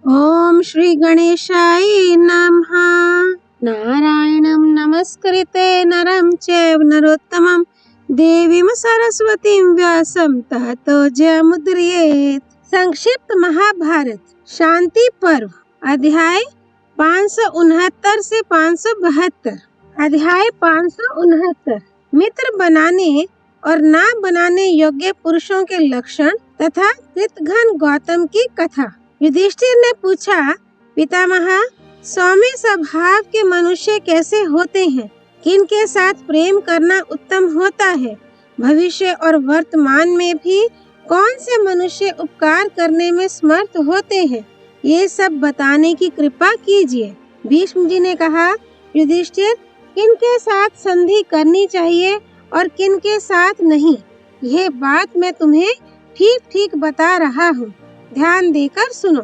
ओम श्री गणेशाय नमः। नारायणं नमस्कृते नरं चैव नरोत्तमं देवीं सरस्वतीं व्यासं ततो जयमुदीरयेत्। संक्षिप्त महाभारत शांति पर्व अध्याय 569 से 572। अध्याय 569 मित्र बनाने और ना बनाने योग्य पुरुषों के लक्षण तथा कृतघ्न गौतम की कथा। युधिष्ठिर ने पूछा, पितामह, सौम्य स्वभाव के मनुष्य कैसे होते हैं? किनके साथ प्रेम करना उत्तम होता है? भविष्य और वर्तमान में भी कौन से मनुष्य उपकार करने में समर्थ होते हैं? ये सब बताने की कृपा कीजिए। भीष्म जी ने कहा, युधिष्ठिर, किनके साथ संधि करनी चाहिए और किनके साथ नहीं, यह बात मैं तुम्हें ठीक ठीक बता रहा हूँ। ध्यान देकर सुनो।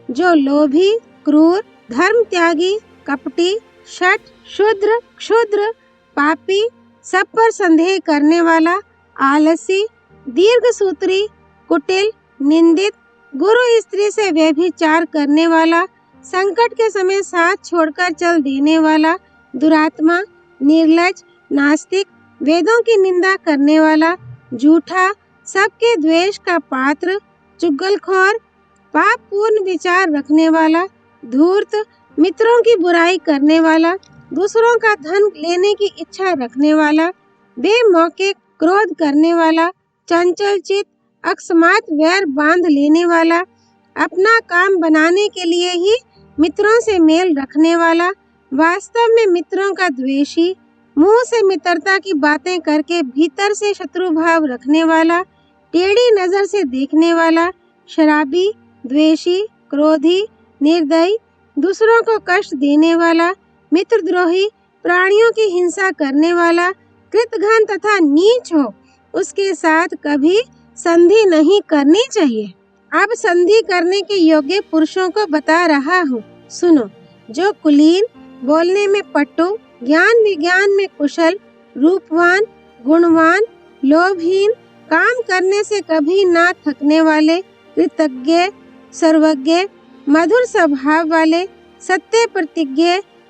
जो लोभी, क्रूर, धर्म त्यागी, कपटी, शठ, शूद्र, क्षुद्र, पापी, सब पर संदेह करने वाला, आलसी, दीर्घसूत्री, कुटिल, निंदित, गुरु स्त्री से व्यभिचार करने वाला, संकट के समय साथ छोड़कर चल देने वाला, दुरात्मा, निर्लज, नास्तिक, वेदों की निंदा करने वाला, झूठा, सबके द्वेष का पात्र, चुगलखोर, पाप पूर्ण विचार रखने वाला, धूर्त, मित्रों की बुराई करने वाला, दूसरों का धन लेने की इच्छा रखने वाला, बेमौके क्रोध करने वाला, चंचल चित, अकस्मात वैर बांध लेने वाला, अपना काम बनाने के लिए ही मित्रों से मेल रखने वाला, वास्तव में मित्रों का द्वेषी, मुंह से मित्रता की बातें करके भीतर से शत्रु भाव रखने वाला, टेढ़ी नजर से देखने वाला, शराबी, द्वेषी, क्रोधी, निर्दयी, दूसरों को कष्ट देने वाला, मित्रद्रोही, प्राणियों की हिंसा करने वाला, कृतघ्न तथा नीच हो, उसके साथ कभी संधि नहीं करनी चाहिए। अब संधि करने के योग्य पुरुषों को बता रहा हूँ, सुनो। जो कुलीन, बोलने में पट्टू, ज्ञान विज्ञान में कुशल, रूपवान, गुणवान, लोभहीन, काम करने से कभी ना थकने वाले, कृतज्ञ, सर्वज्ञ, मधुर स्वभाव वाले, सत्य प्रतिज्ञ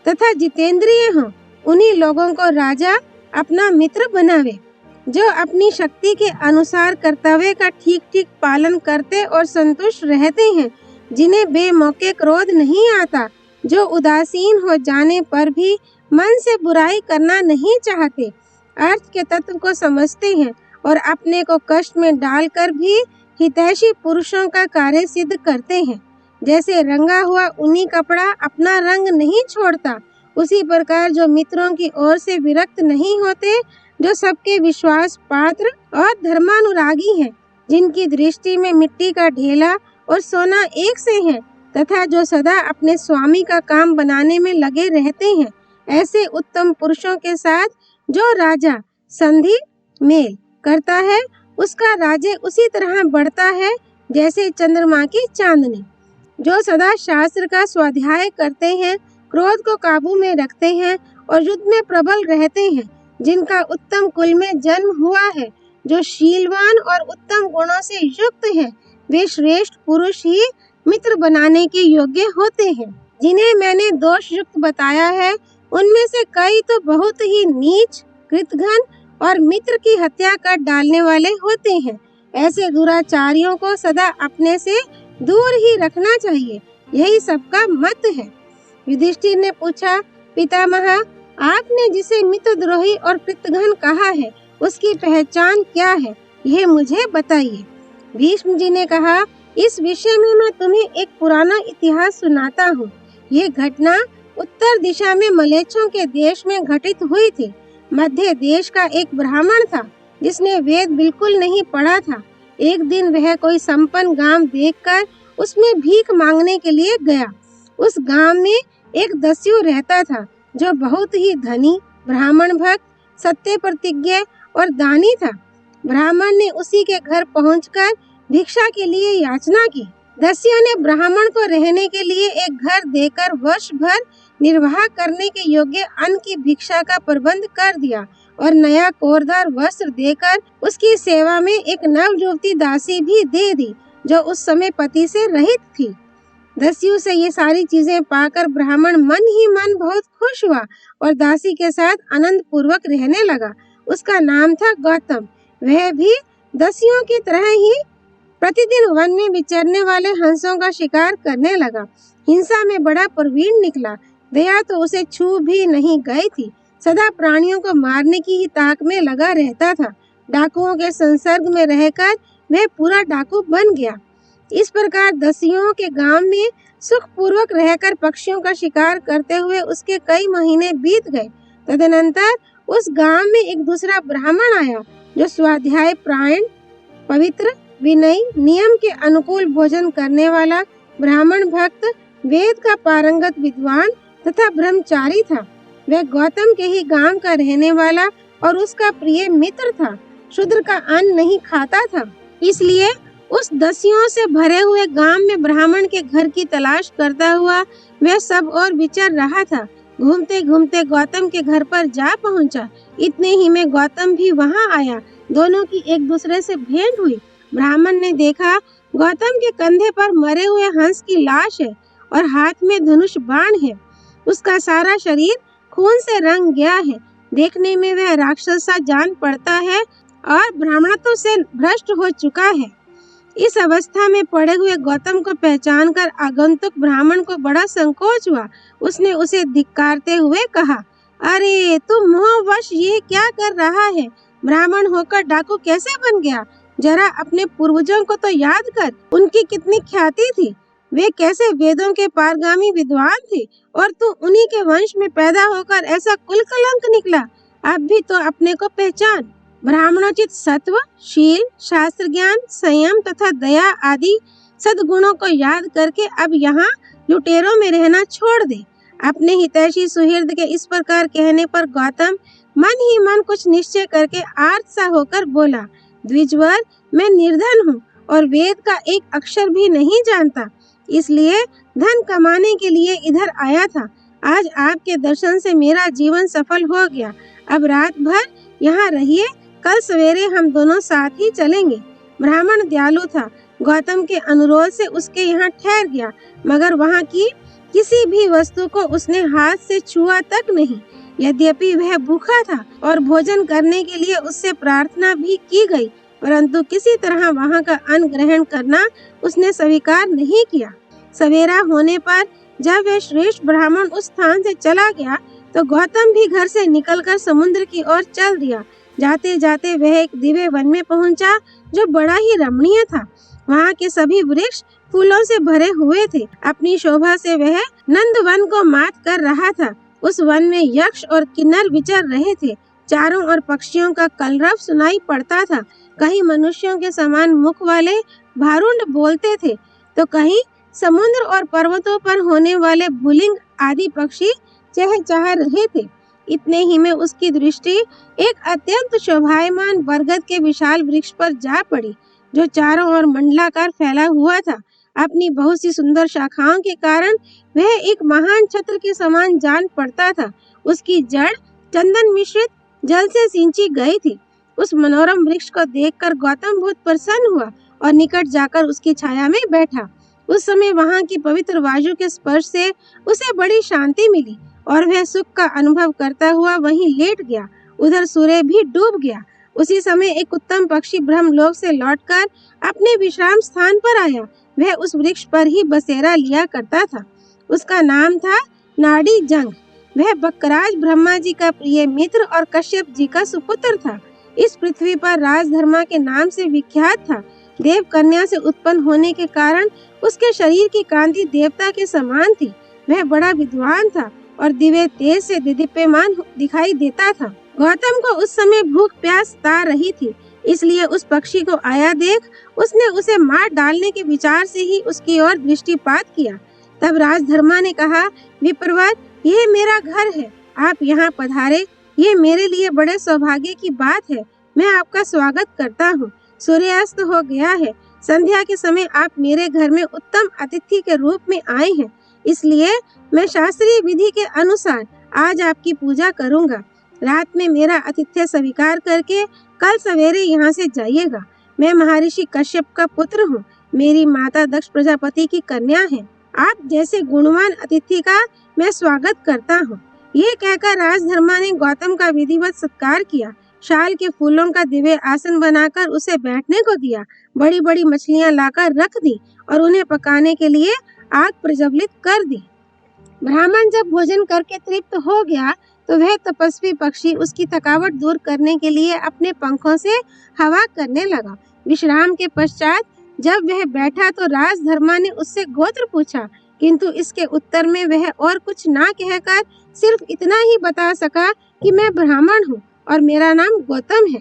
तथा जितेंद्रिय हों, उन्हीं लोगों को राजा अपना मित्र बनावे। जो अपनी शक्ति के अनुसार कर्तव्य का ठीक ठीक पालन करते और संतुष्ट रहते हैं, जिन्हें बेमौके क्रोध नहीं आता, जो उदासीन हो जाने पर भी मन से बुराई करना नहीं चाहते, अर्थ के तत्व को समझते हैं और अपने को कष्ट में डालकर भी हितैषी पुरुषों का कार्य सिद्ध करते हैं। जैसे रंगा हुआ ऊनी कपड़ा अपना रंग नहीं छोड़ता, उसी प्रकार जो मित्रों की ओर से विरक्त नहीं होते, जो सबके विश्वास पात्र और धर्मानुरागी हैं, जिनकी दृष्टि में मिट्टी का ढेला और सोना एक से है, तथा जो सदा अपने स्वामी का काम बनाने में लगे रहते हैं, ऐसे उत्तम पुरुषों के साथ जो राजा संधि मेल करता है, उसका राज्य उसी तरह बढ़ता है जैसे चंद्रमा की चांदनी। जो सदा शास्त्र का स्वाध्याय करते हैं, क्रोध को काबू में रखते हैं और युद्ध में प्रबल रहते हैं, जिनका उत्तम कुल में जन्म हुआ है, जो शीलवान और उत्तम गुणों से युक्त हैं, वे श्रेष्ठ पुरुष ही मित्र बनाने के योग्य होते हैं। जिन्हें मैंने दोष युक्त बताया है, उनमें से कई तो बहुत ही नीच, कृतघ्न और मित्र की हत्या कर डालने वाले होते हैं। ऐसे दुराचारियों को सदा अपने से दूर ही रखना चाहिए, यही सबका मत है। युधिष्ठिर ने पूछा, पितामह, आपने जिसे मित्रद्रोही और कृतघ्न कहा है, उसकी पहचान क्या है, यह मुझे बताइए। भीष्म जी ने कहा, इस विषय में मैं तुम्हें एक पुराना इतिहास सुनाता हूँ। ये घटना उत्तर दिशा में मलेच्छों के देश में घटित हुई थी। मध्य देश का एक ब्राह्मण था, जिसने वेद बिल्कुल नहीं पढ़ा था। एक दिन वह कोई संपन्न गांव देखकर उसमें भीख मांगने के लिए गया। उस गांव में एक दस्यु रहता था, जो बहुत ही धनी, ब्राह्मण भक्त, सत्य प्रतिज्ञ और दानी था। ब्राह्मण ने उसी के घर पहुंचकर भिक्षा के लिए याचना की। दस्यु ने ब्राह्मण को रहने के लिए एक घर देकर वर्ष भर निर्वाह करने के योग्य अन्न की भिक्षा का प्रबंध कर दिया और नया कोरदार वस्त्र देकर उसकी सेवा में एक नव युवती दासी भी दे दी, जो उस समय पति से रहित थी। दस्यु से ये सारी चीजें पाकर ब्राह्मण मन ही मन बहुत खुश हुआ और दासी के साथ आनंद पूर्वक रहने लगा। उसका नाम था गौतम। वह भी दस्युओं की तरह ही प्रतिदिन वन में विचरने वाले हंसों का शिकार करने लगा। हिंसा में बड़ा प्रवीण निकला। दया तो उसे छू भी नहीं गई थी। सदा प्राणियों को मारने की ही ताक में लगा रहता था। डाकुओं के संसर्ग में रहकर वह पूरा डाकू बन गया। इस प्रकार दस्युओं के गांव में सुख पूर्वक रहकर पक्षियों का शिकार करते हुए उसके कई महीने बीत गए। तदनंतर उस गांव में एक दूसरा ब्राह्मण आया जो स्वाध्याय प्राण, पवित्र, विनयी, नियम के अनुकूल भोजन करने वाला, ब्राह्मण भक्त, वेद का पारंगत विद्वान तथा ब्रह्मचारी था। वह गौतम के ही गांव का रहने वाला और उसका प्रिय मित्र था। शूद्र का अन्न नहीं खाता था, इसलिए उस दस्युओं से भरे हुए गांव में ब्राह्मण के घर की तलाश करता हुआ वह सब और विचर रहा था। घूमते घूमते गौतम के घर पर जा पहुंचा। इतने ही में गौतम भी वहां आया। दोनों की एक दूसरे से भेंट हुई। ब्राह्मण ने देखा गौतम के कंधे पर मरे हुए हंस की लाश है और हाथ में धनुष बाण है। उसका सारा शरीर खून से रंग गया है। देखने में वह राक्षस सा जान पड़ता है और ब्राह्मणत्व से भ्रष्ट हो चुका है। इस अवस्था में पड़े हुए गौतम को पहचानकर आगंतुक ब्राह्मण को बड़ा संकोच हुआ। उसने उसे धिक्कारते हुए कहा, अरे तू मोहवश ये क्या कर रहा है? ब्राह्मण होकर डाकू कैसे बन गया? जरा अपने पूर्वजों को तो याद कर, उनकी कितनी ख्याति थी। वे कैसे वेदों के पारगामी विद्वान थे और तू उन्हीं के वंश में पैदा होकर ऐसा कुलकलंक निकला। अब भी तो अपने को पहचान। ब्राह्मणोचित सत्व, शील, शास्त्र ज्ञान, संयम तथा दया आदि सद्गुणों को याद करके अब यहाँ लुटेरों में रहना छोड़ दे। अपने हितैषी सुहृद के इस प्रकार कहने पर गौतम मन ही मन कुछ निश्चय करके आर्त सा होकर बोला, द्विजवर, मैं निर्धन हूँ और वेद का एक अक्षर भी नहीं जानता, इसलिए धन कमाने के लिए इधर आया था। आज आपके दर्शन से मेरा जीवन सफल हो गया। अब रात भर यहाँ रहिए, कल सवेरे हम दोनों साथ ही चलेंगे। ब्राह्मण दयालु था। गौतम के अनुरोध से उसके यहाँ ठहर गया, मगर वहाँ की किसी भी वस्तु को उसने हाथ से छुआ तक नहीं। यद्यपि वह भूखा था और भोजन करने के लिए उससे प्रार्थना भी की गई, परंतु किसी तरह वहाँ का अन्न ग्रहण करना उसने स्वीकार नहीं किया। सवेरा होने पर जब वह श्रेष्ठ ब्राह्मण उस स्थान से चला गया तो गौतम भी घर से निकलकर समुद्र की ओर चल दिया। जाते जाते वह एक दिव्य वन में पहुंचा जो बड़ा ही रमणीय था। वहाँ के सभी वृक्ष फूलों से भरे हुए थे। अपनी शोभा से वह नंदवन को मात कर रहा था। उस वन में यक्ष और किन्नर विचर रहे थे। चारों ओर पक्षियों का कलरव सुनाई पड़ता था। कहीं मनुष्यों के समान मुख वाले भारुंड बोलते थे तो कहीं समुद्र और पर्वतों पर होने वाले भुलिंग आदि पक्षी चहचहा रहे थे। इतने ही में उसकी दृष्टि एक अत्यंत शोभायमान बरगद के विशाल वृक्ष पर जा पड़ी जो चारों ओर मंडलाकार फैला हुआ था। अपनी बहुत सी सुंदर शाखाओं के कारण वह एक महान छत्र के समान जान पड़ता था। उसकी जड़ चंदन मिश्रित जल से सिंची गई थी। उस मनोरम वृक्ष को देखकर गौतम बहुत प्रसन्न हुआ और निकट जाकर उसकी छाया में बैठा। उस समय वहाँ की पवित्र वायु के स्पर्श से उसे बड़ी शांति मिली और वह सुख का अनुभव करता हुआ वहीं लेट गया। उधर सूर्य भी डूब गया। उसी समय एक उत्तम पक्षी ब्रह्मलोक से लौटकर अपने विश्राम स्थान पर आया। वह उस वृक्ष पर ही बसेरा लिया करता था। उसका नाम था नाड़ी जंग। वह बकराज ब्रह्मा जी का प्रिय मित्र और कश्यप जी का सुपुत्र था। इस पृथ्वी पर राजधर्मा के नाम से विख्यात था। देव कन्या से उत्पन्न होने के कारण उसके शरीर की कांति देवता के समान थी। वह बड़ा विद्वान था और दिव्य तेज से दिदीप्यमान दिखाई देता था। गौतम को उस समय भूख प्यास ता रही थी, इसलिए उस पक्षी को आया देख उसने उसे मार डालने के विचार से ही उसकी ओर दृष्टिपात किया। तब राजधर्मा ने कहा, विप्रवर, यह मेरा घर है, आप यहाँ पधारे। ये मेरे लिए बड़े सौभाग्य की बात है। मैं आपका स्वागत करता हूँ। सूर्यास्त हो गया है। संध्या के समय आप मेरे घर में उत्तम अतिथि के रूप में आए हैं, इसलिए मैं शास्त्रीय विधि के अनुसार आज आपकी पूजा करूंगा। रात में मेरा आतिथ्य स्वीकार करके कल सवेरे यहाँ से जाइएगा। मैं महर्षि कश्यप का पुत्र हूँ। मेरी माता दक्ष प्रजापति की कन्या है। आप जैसे गुणवान अतिथि का मैं स्वागत करता हूँ। ये कहकर राजधर्मा ने गौतम का विधिवत सत्कार किया। शाल के फूलों का दिव्य आसन बनाकर उसे बैठने को दिया। बड़ी बड़ी मछलियां लाकर रख दी और उन्हें पकाने के लिए आग प्रज्वलित कर दी। ब्राह्मण जब भोजन करके तृप्त हो गया तो वह तपस्वी पक्षी उसकी थकावट दूर करने के लिए अपने पंखों से हवा करने लगा। विश्राम के पश्चात जब वह बैठा तो राजधर्मा ने उससे गोत्र पूछा, किंतु इसके उत्तर में वह और कुछ ना कहकर सिर्फ इतना ही बता सका कि मैं ब्राह्मण हूँ और मेरा नाम गौतम है।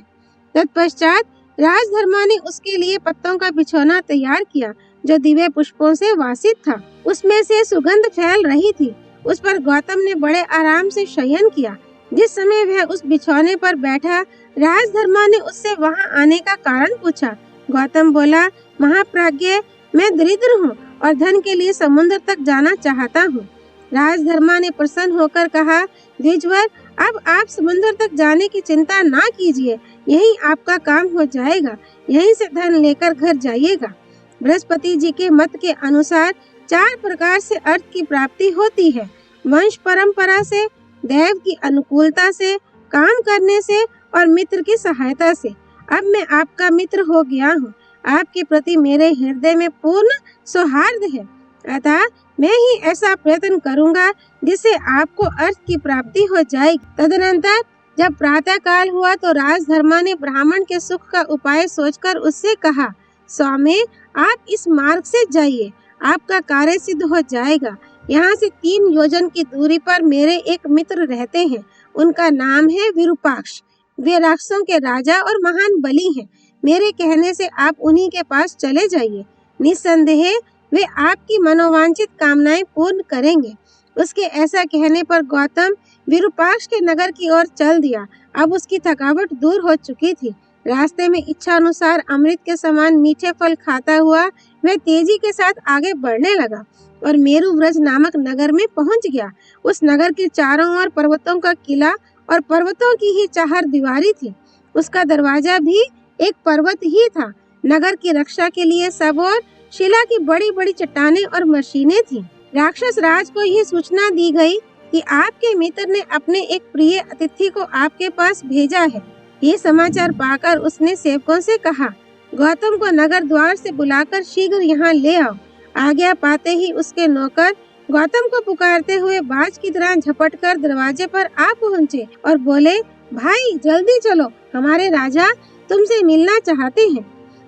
तत्पश्चात राजधर्मा ने उसके लिए पत्तों का बिछौना तैयार किया जो दिव्य पुष्पों से वासित था। उसमें से सुगंध फैल रही थी। उस पर गौतम ने बड़े आराम से शयन किया। जिस समय वह उस बिछौने पर बैठा, राजधर्मा ने उससे वहां आने का कारण पूछा। गौतम बोला, महाप्राज्ञ, मैं दरिद्र हूँ और धन के लिए समुद्र तक जाना चाहता हूँ। राजधर्मा ने प्रसन्न होकर कहा, द्विजवर, अब आप समुद्र तक जाने की चिंता ना कीजिए, यही आपका काम हो जाएगा। यहीं से धन लेकर घर जाइएगा। बृहस्पति जी के मत के अनुसार 4 प्रकार से अर्थ की प्राप्ति होती है। वंश परंपरा से, देव की अनुकूलता से, काम करने से और मित्र की सहायता से। अब मैं आपका मित्र हो गया हूँ। आपके प्रति मेरे हृदय में पूर्ण सौहार्द है, अतः मैं ही ऐसा प्रयत्न करूंगा जिससे आपको अर्थ की प्राप्ति हो जाएगी। तदनंतर जब प्रातः काल हुआ तो राजधर्मा ने ब्राह्मण के सुख का उपाय सोचकर उससे कहा, स्वामी, आप इस मार्ग से जाइए, आपका कार्य सिद्ध हो जाएगा। यहाँ से 3 योजन की दूरी पर मेरे एक मित्र रहते हैं। उनका नाम है विरूपाक्ष। वे राक्षसों के राजा और महान बली हैं। मेरे कहने से आप उन्हीं के पास चले जाइए। निस्संदेह वे आपकी मनोवांछित कामनाएं पूर्ण करेंगे। उसके ऐसा कहने पर गौतम विरूपाक्ष के नगर की ओर चल दिया। अब उसकी थकावट दूर हो चुकी थी। रास्ते में इच्छा अनुसार अमृत के समान मीठे फल खाता हुआ वह तेजी के साथ आगे बढ़ने लगा और मेरु व्रज नामक नगर में पहुंच गया। उस नगर के चारों ओर पर्वतों का किला और पर्वतों की ही चार दीवारी थी। उसका दरवाजा भी एक पर्वत ही था। नगर की रक्षा के लिए सब ओर शिला की बड़ी बड़ी चट्टानें और मशीनें थीं। राक्षस राज को यह सूचना दी गई कि आपके मित्र ने अपने एक प्रिय अतिथि को आपके पास भेजा है। ये समाचार पाकर उसने सेवकों से कहा, गौतम को नगर द्वार से बुलाकर शीघ्र यहाँ ले आओ। आज्ञा पाते ही उसके नौकर गौतम को पुकारते हुए बाज की तरह झपटकर दरवाजे पर आ पहुँचे और बोले, भाई जल्दी चलो, हमारे राजा तुमसे मिलना चाहते हैं।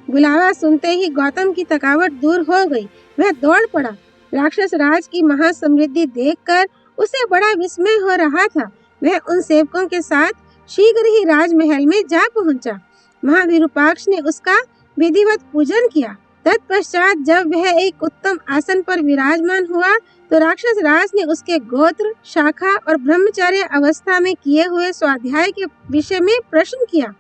बुलावा सुनते ही गौतम की थकावट दूर हो गई। वह दौड़ पड़ा। राक्षस राज की महासमृद्धि देखकर उसे बड़ा विस्मय हो रहा था। वह उन सेवकों के साथ शीघ्र ही राजमहल में जा पहुंचा। महाविरूपाक्ष ने उसका विधिवत पूजन किया। तत्पश्चात जब वह एक उत्तम आसन पर विराजमान हुआ तो राक्षस राज ने उसके गोत्र, शाखा और ब्रह्मचर्य अवस्था में किए हुए स्वाध्याय के विषय में प्रश्न किया,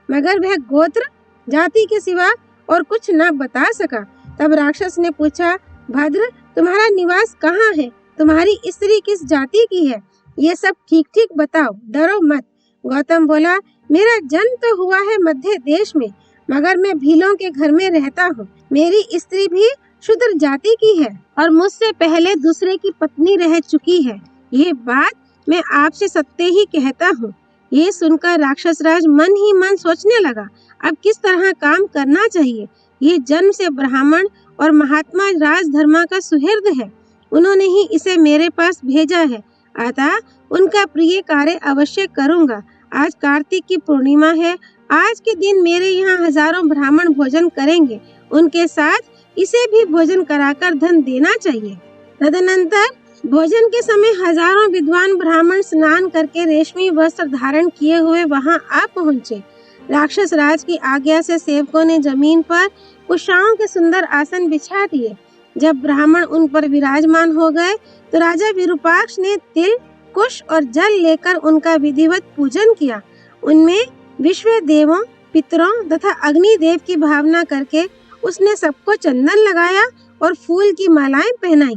मगर वह गोत्र जाति के सिवा और कुछ न बता सका। तब राक्षस ने पूछा, भद्र, तुम्हारा निवास कहाँ है? तुम्हारी स्त्री किस जाति की है? ये सब ठीक ठीक बताओ, डरो मत। गौतम बोला, मेरा जन्म तो हुआ है मध्य देश में, मगर मैं भीलों के घर में रहता हूँ। मेरी स्त्री भी शूद्र जाति की है और मुझसे पहले दूसरे की पत्नी रह चुकी है। ये बात मैं आपसे सत्य ही कहता हूँ। ये सुनकर राक्षस राज मन ही मन सोचने लगा, अब किस तरह काम करना चाहिए। ये जन्म से ब्राह्मण और महात्मा राजधर्मा का सुहृद है। उन्होंने ही इसे मेरे पास भेजा है, अतः उनका प्रिय कार्य अवश्य करूँगा। आज कार्तिक की पूर्णिमा है। आज के दिन मेरे यहाँ हजारों ब्राह्मण भोजन करेंगे। उनके साथ इसे भी भोजन कराकर धन देना चाहिए। तदनंतर भोजन के समय हजारों विद्वान ब्राह्मण स्नान करके रेशमी वस्त्र धारण किए हुए वहां आ पहुंचे। राक्षस राज की आज्ञा से सेवकों ने जमीन पर कुशाओं के सुंदर आसन बिछा दिए। जब ब्राह्मण उन पर विराजमान हो गए तो राजा विरूपाक्ष ने तिल, कुश और जल लेकर उनका विधिवत पूजन किया। उनमें विश्व देवों, पितरों तथा अग्निदेव की भावना करके उसने सबको चंदन लगाया और फूल की मालाएं पहनाई।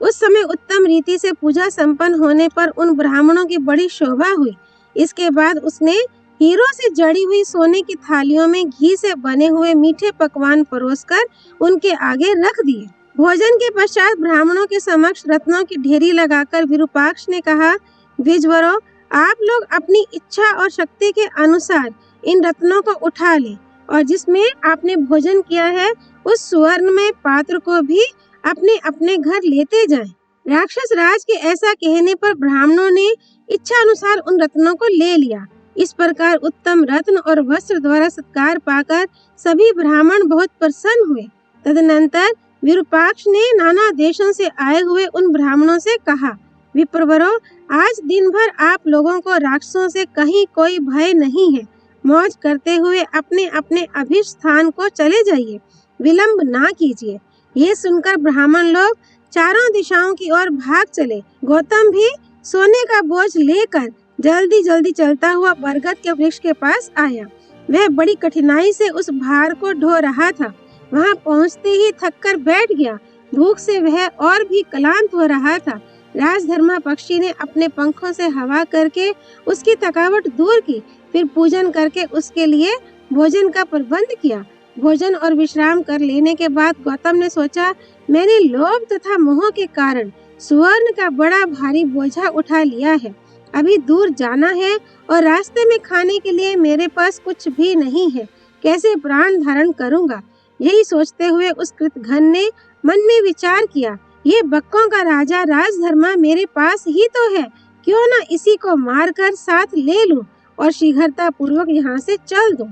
उस समय उत्तम रीति से पूजा संपन्न होने पर उन ब्राह्मणों की बड़ी शोभा हुई। इसके बाद उसने हीरों से जड़ी हुई सोने की थालियों में घी से बने हुए मीठे पकवान परोसकर उनके आगे रख दिए। भोजन के पश्चात ब्राह्मणों के समक्ष रत्नों की ढेरी लगाकर विरूपाक्ष ने कहा, द्विजवरों, आप लोग अपनी इच्छा और शक्ति के अनुसार इन रत्नों को उठा लें और जिसमें आपने भोजन किया है उस सुवर्णमय पात्र को भी अपने अपने घर लेते जाएं। राक्षस राज के ऐसा कहने पर ब्राह्मणों ने इच्छा अनुसार उन रत्नों को ले लिया। इस प्रकार उत्तम रत्न और वस्त्र द्वारा सत्कार पाकर सभी ब्राह्मण बहुत प्रसन्न हुए। तदनंतर विरूपाक्ष ने नाना देशों से आए हुए उन ब्राह्मणों से कहा, विप्रवरों, आज दिन भर आप लोगों को राक्षसों से कहीं कोई भय नहीं है। मौज करते हुए अपने अपने अभीष्ट स्थान को चले जाइए, विलंब ना कीजिए। ये सुनकर ब्राह्मण लोग चारों दिशाओं की ओर भाग चले। गौतम भी सोने का बोझ लेकर जल्दी जल्दी चलता हुआ बरगद के वृक्ष के पास आया। वह बड़ी कठिनाई से उस भार को ढो रहा था। वहां पहुंचते ही थककर बैठ गया। भूख से वह और भी क्लांत हो रहा था। राजधर्मा पक्षी ने अपने पंखों से हवा करके उसकी थकावट दूर की, फिर पूजन करके उसके लिए भोजन का प्रबंध किया। भोजन और विश्राम कर लेने के बाद गौतम ने सोचा, मैंने लोभ तथा मोह के कारण सुवर्ण का बड़ा भारी बोझा उठा लिया है। अभी दूर जाना है और रास्ते में खाने के लिए मेरे पास कुछ भी नहीं है। कैसे प्राण धारण करूंगा? यही सोचते हुए उस कृतघ्न ने मन में विचार किया, ये बक्कों का राजा राजधर्मा मेरे पास ही तो है, क्यों न इसी को मारकर साथ ले लूं और शीघ्रता पूर्वक यहाँ से चल दूं।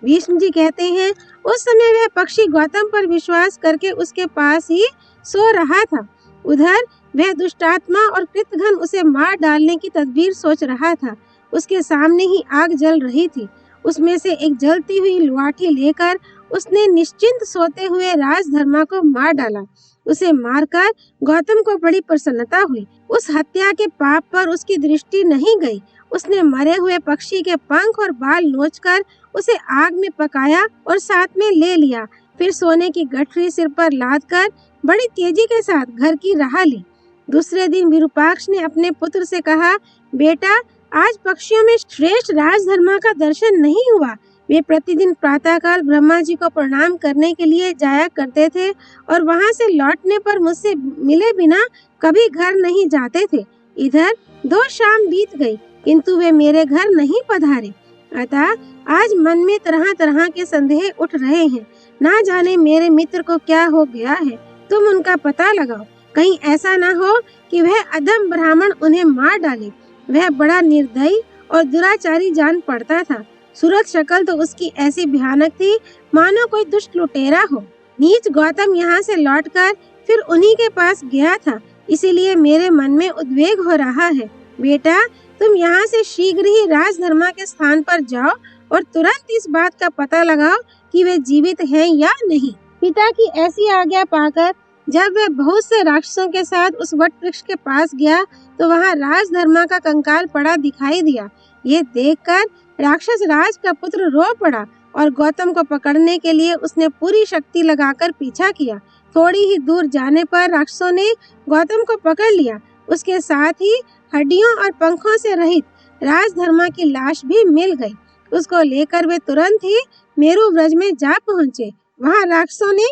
भीष्म जी कहते हैं, उस समय वह पक्षी गौतम पर विश्वास करके उसके पास ही सो रहा था। उधर वह दुष्टात्मा और कृतघ्न उसे मार डालने की तदबीर सोच रहा था। उसके सामने ही आग जल रही थी। उसमें से एक जलती हुई लाठी लेकर उसने निश्चिंत सोते हुए राजधर्मा को मार डाला। उसे मारकर गौतम को बड़ी प्रसन्नता हुई। उस हत्या के पाप पर उसकी दृष्टि नहीं गई। उसने मरे हुए पक्षी के पंख और बाल नोचकर उसे आग में पकाया और साथ में ले लिया। फिर सोने की गठरी सिर पर लादकर बड़ी तेजी के साथ घर की राह ली। दूसरे दिन विरूपाक्ष ने अपने पुत्र से कहा, बेटा, आज पक्षियों में श्रेष्ठ राजधर्मा का दर्शन नहीं हुआ। वे प्रतिदिन प्रातःकाल ब्रह्मा जी को प्रणाम करने के लिए जाया करते थे और वहां से लौटने पर मुझसे मिले बिना कभी घर नहीं जाते थे। इधर 2 शाम बीत गई किंतु वे मेरे घर नहीं पधारे। अतः आज मन में तरह तरह के संदेह उठ रहे हैं। ना जाने मेरे मित्र को क्या हो गया है, तुम उनका पता लगाओ। कहीं ऐसा ना हो कि वह अधम ब्राह्मण उन्हें मार डाले। वह बड़ा निर्दयी और दुराचारी जान पड़ता था। सूरत शक्ल तो उसकी ऐसी भयानक थी मानो कोई दुष्ट लुटेरा हो। नीच गौतम यहाँ से लौटकर फिर उन्हीं के पास गया था, इसीलिए मेरे मन में उद्वेग हो रहा है। बेटा, तुम यहाँ से शीघ्र ही राजधर्मा के स्थान पर जाओ और तुरंत इस बात का पता लगाओ कि वे जीवित हैं या नहीं। पिता की ऐसी आज्ञा पाकर जब वह बहुत से राक्षसों के साथ उस वट वृक्ष के पास गया तो वहाँ राजधर्मा का कंकाल पड़ा दिखाई दिया। ये देखकर राक्षस राज का पुत्र रो पड़ा और गौतम को पकड़ने के लिए उसने पूरी शक्ति लगाकर पीछा किया। थोड़ी ही दूर जाने पर राक्षसों ने गौतम को पकड़ लिया। उसके साथ ही हड्डियों और पंखों से रहित राजधर्मा की लाश भी मिल गई। उसको लेकर वे तुरंत ही मेरु व्रज में जा पहुँचे। वहाँ राक्षसों ने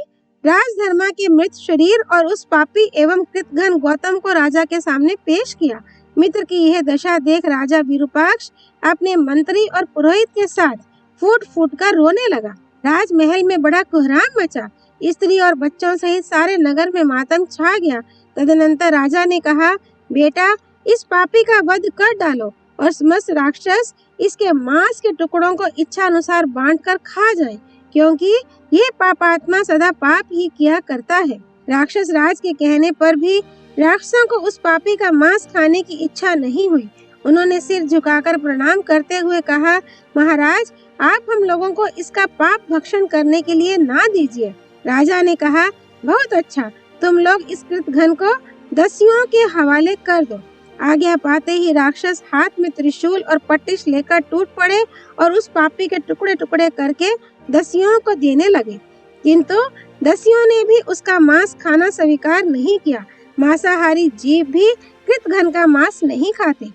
राजधर्मा के मृत शरीर और उस पापी एवं कृतघ्न गौतम को राजा के सामने पेश किया। मित्र की यह दशा देख राजा विरूपाक्ष अपने मंत्री और पुरोहित के साथ फूट फूट कर रोने लगा। राजमहल में बड़ा कोहराम मचा। स्त्री और बच्चों सहित सारे नगर में मातम छा गया। तदनंतर राजा ने कहा, बेटा, इस पापी का वध कर डालो और समस्त राक्षस इसके मांस के टुकड़ों को इच्छा अनुसार बांटकर खा जाएं, क्योंकि ये पापात्मा सदा पाप ही किया करता है। राक्षस राज के कहने पर भी राक्षसों को उस पापी का मांस खाने की इच्छा नहीं हुई। उन्होंने सिर झुकाकर प्रणाम करते हुए कहा, महाराज, आप हम लोगों को इसका पाप भक्षण करने के लिए ना दीजिए। राजा ने कहा, बहुत अच्छा, तुम लोग इस कृतघ्न को दस्युओं के हवाले कर दो। आज्ञा पाते ही राक्षस हाथ में त्रिशूल और पट्टिश लेकर टूट पड़े और उस पापी के टुकड़े टुकड़े करके दस्युओं को देने लगे, किंतु दस्युओं ने भी उसका मांस खाना स्वीकार नहीं किया। मांसाहारी जीव भी कृतघ्न का मांस नहीं खाते।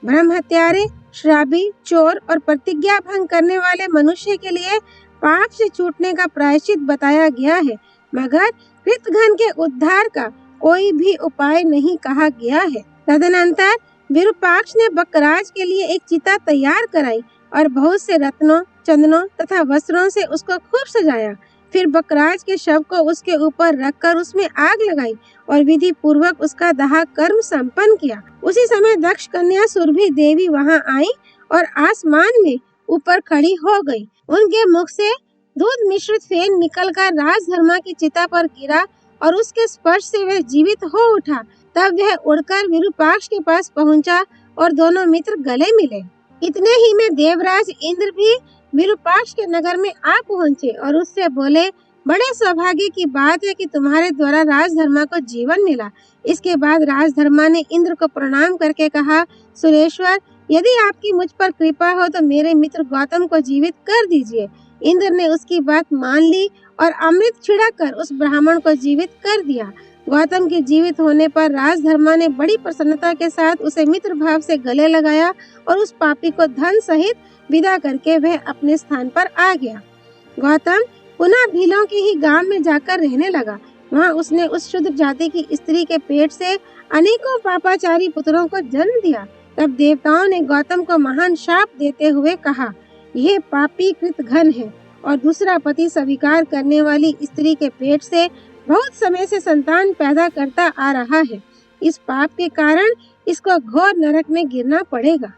ब्रह्म हत्यारे, श्रापी, चोर और प्रतिज्ञा भंग करने वाले मनुष्य के लिए पाप से छूटने का प्रायश्चित बताया गया है, मगर कृतघ्न के उद्धार का कोई भी उपाय नहीं कहा गया है। तदनंतर विरूपाक्ष ने बकराज के लिए एक चिता तैयार कराई और बहुत से रत्नों, चंदनों तथा वस्त्रों से उसको खूब सजाया। फिर बकराज के शव को उसके ऊपर रखकर उसमें आग लगाई और विधि पूर्वक उसका दाह कर्म संपन्न किया। उसी समय दक्ष कन्या सुरभि देवी वहां आई और आसमान में ऊपर खड़ी हो गई। उनके मुख से दूध मिश्रित फेन निकलकर राजधर्मा की चिता पर गिरा और उसके स्पर्श से वह जीवित हो उठा। तब वह उड़कर विरूपाक्ष के पास पहुंचा और दोनों मित्र गले मिले। इतने ही में देवराज इंद्र भी विरूपाक्ष के नगर में आ पहुंचे और उससे बोले, बड़े सौभाग्य की बात है कि तुम्हारे द्वारा राजधर्मा को जीवन मिला। इसके बाद राजधर्मा ने इंद्र को प्रणाम करके कहा, सुरेश्वर, यदि आपकी मुझ पर कृपा हो तो मेरे मित्र गौतम को जीवित कर दीजिए। इंद्र ने उसकी बात मान ली और अमृत छिड़ककर उस ब्राह्मण को जीवित कर दिया। गौतम के जीवित होने पर राजधर्मा ने बड़ी प्रसन्नता के साथ उसे मित्र भाव से गले लगाया और उस पापी को धन सहित विदा करके वह अपने स्थान पर आ गया। गौतम पुनः भीलों के ही गांव में जाकर रहने लगा। वहां उसने उस शूद्र जाति की स्त्री के पेट से अनेकों पापाचारी पुत्रों को जन्म दिया। तब देवताओं ने गौतम को महान शाप देते हुए कहा, यह पापी कृतघ्न है और दूसरा पति स्वीकार करने वाली स्त्री के पेट से बहुत समय से संतान पैदा करता आ रहा है। इस पाप के कारण इसको घोर नरक में गिरना पड़ेगा।